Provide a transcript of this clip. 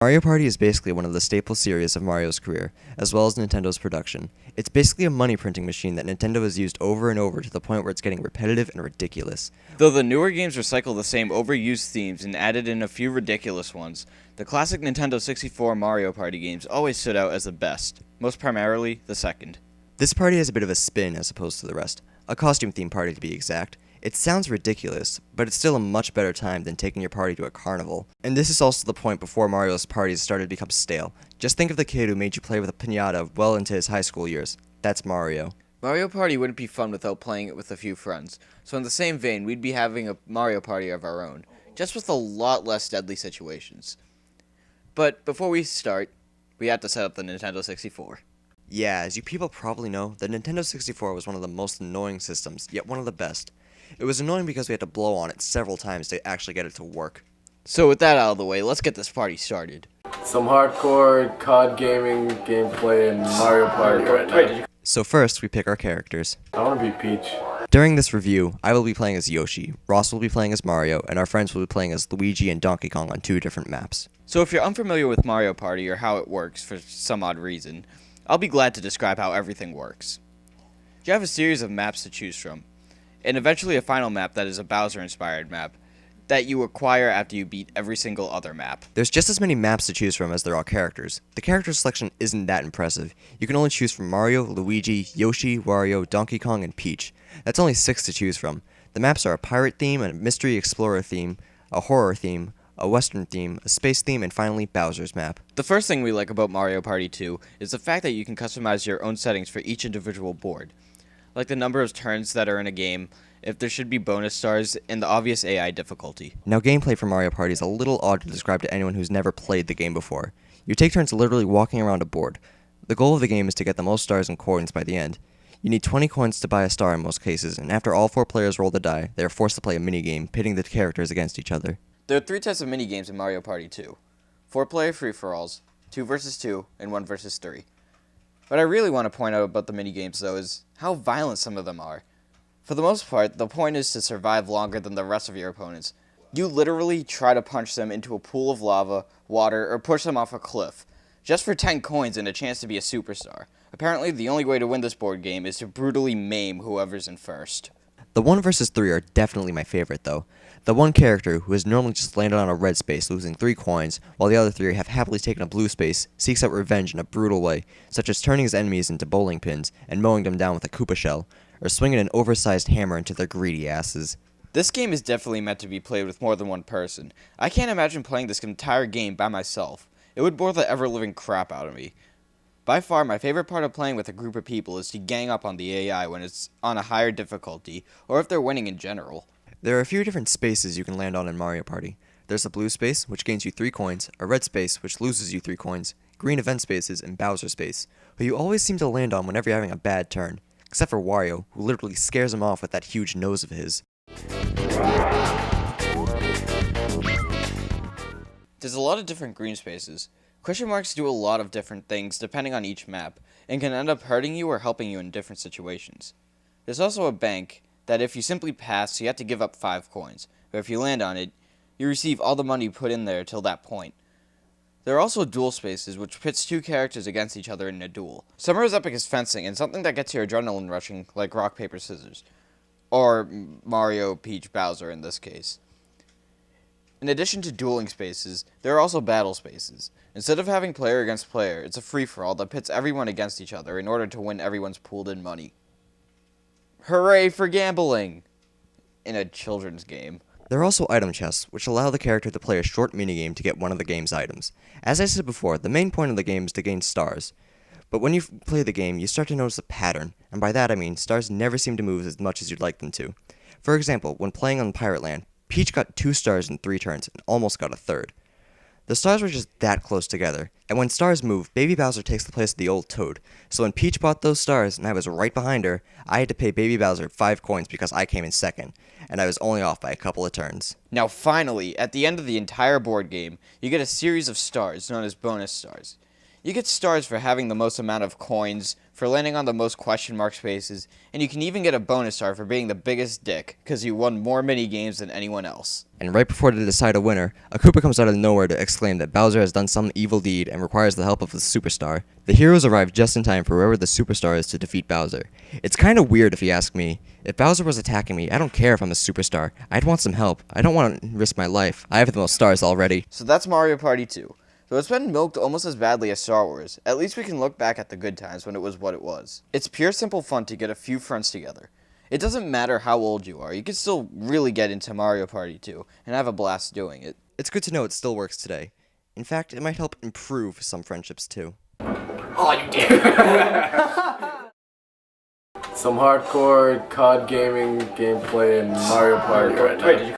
Mario Party is basically one of the staple series of Mario's career, as well as Nintendo's production. It's basically a money printing machine that Nintendo has used over and over to the point where it's getting repetitive and ridiculous. Though the newer games recycle the same overused themes and added in a few ridiculous ones, the classic Nintendo 64 Mario Party games always stood out as the best, most primarily the second. This party has a bit of a spin as opposed to the rest, a costume-themed party to be exact. It sounds ridiculous, but it's still a much better time than taking your party to a carnival. And this is also the point before Mario's parties started to become stale. Just think of the kid who made you play with a piñata well into his high school years. That's Mario. Mario Party wouldn't be fun without playing it with a few friends, so in the same vein, we'd be having a Mario Party of our own, just with a lot less deadly situations. But before we start, we have to set up the Nintendo 64. Yeah, as you people probably know, the Nintendo 64 was one of the most annoying systems, yet one of the best. It was annoying because we had to blow on it several times to actually get it to work. So with that out of the way, let's get this party started. Some hardcore COD gaming gameplay in Mario Party right now. So first, we pick our characters. I want to be Peach. During this review, I will be playing as Yoshi, Ross will be playing as Mario, and our friends will be playing as Luigi and Donkey Kong on 2 different maps. So if you're unfamiliar with Mario Party or how it works for some odd reason, I'll be glad to describe how everything works. You have a series of maps to choose from, and eventually a final map that is a Bowser-inspired map that you acquire after you beat every single other map. There's just as many maps to choose from as there are characters. The character selection isn't that impressive. You can only choose from Mario, Luigi, Yoshi, Wario, Donkey Kong, and Peach. That's only 6 to choose from. The maps are a pirate theme, a mystery explorer theme, a horror theme, a western theme, a space theme, and finally Bowser's map. The first thing we like about Mario Party 2 is the fact that you can customize your own settings for each individual board, like the number of turns that are in a game, if there should be bonus stars, and the obvious AI difficulty. Now, gameplay for Mario Party is a little odd to describe to anyone who's never played the game before. You take turns literally walking around a board. The goal of the game is to get the most stars and coins by the end. You need 20 coins to buy a star in most cases, and after all 4 players roll the die, they are forced to play a minigame, pitting the characters against each other. There are 3 types of minigames in Mario Party 2. 4-player free-for-alls, 2 versus 2, and 1 versus 3. What I really want to point out about the minigames, though, is how violent some of them are. For the most part, the point is to survive longer than the rest of your opponents. You literally try to punch them into a pool of lava, water, or push them off a cliff, just for 10 coins and a chance to be a superstar. Apparently, the only way to win this board game is to brutally maim whoever's in first. The 1 versus 3 are definitely my favorite, though. The one character, who has normally just landed on a red space losing 3 coins, while the other 3 have happily taken a blue space, seeks out revenge in a brutal way, such as turning his enemies into bowling pins and mowing them down with a Koopa shell, or swinging an oversized hammer into their greedy asses. This game is definitely meant to be played with more than one person. I can't imagine playing this entire game by myself. It would bore the ever-living crap out of me. By far, my favorite part of playing with a group of people is to gang up on the AI when it's on a higher difficulty, or if they're winning in general. There are a few different spaces you can land on in Mario Party. There's a blue space, which gains you 3 coins, a red space, which loses you 3 coins, green event spaces, and Bowser space, who you always seem to land on whenever you're having a bad turn, except for Wario, who literally scares him off with that huge nose of his. There's a lot of different green spaces. Question marks do a lot of different things depending on each map, and can end up hurting you or helping you in different situations. There's also a bank that if you simply pass, you have to give up 5 coins, but if you land on it, you receive all the money you put in there till that point. There are also duel spaces, which pits 2 characters against each other in a duel. Some are as epic as fencing, and something that gets your adrenaline rushing, like rock, paper, scissors. Or Mario, Peach, Bowser in this case. In addition to dueling spaces, there are also battle spaces. Instead of having player against player, it's a free-for-all that pits everyone against each other in order to win everyone's pooled-in money. Hooray for gambling! In a children's game. There are also item chests, which allow the character to play a short minigame to get one of the game's items. As I said before, the main point of the game is to gain stars. But when you play the game, you start to notice a pattern, and by that I mean stars never seem to move as much as you'd like them to. For example, when playing on Pirate Land, Peach got 2 stars in 3 turns and almost got a 3rd. The stars were just that close together, and when stars move, Baby Bowser takes the place of the old Toad. So when Peach bought those stars and I was right behind her, I had to pay Baby Bowser 5 coins because I came in second, and I was only off by a couple of turns. Now finally, at the end of the entire board game, you get a series of stars known as bonus stars. You get stars for having the most amount of coins, for landing on the most question mark spaces, and you can even get a bonus star for being the biggest dick, because you won more mini games than anyone else. And right before they decide a winner, a Koopa comes out of nowhere to exclaim that Bowser has done some evil deed and requires the help of the Superstar. The heroes arrive just in time for whoever the Superstar is to defeat Bowser. It's kinda weird if you ask me. If Bowser was attacking me, I don't care if I'm a Superstar. I'd want some help. I don't want to risk my life. I have the most stars already. So that's Mario Party 2. Though it's been milked almost as badly as Star Wars, at least we can look back at the good times when it was what it was. It's pure simple fun to get a few friends together. It doesn't matter how old you are, you can still really get into Mario Party 2 and have a blast doing it. It's good to know it still works today. In fact, it might help improve some friendships too. Oh, you did! Some hardcore COD gaming gameplay in Mario Party right now.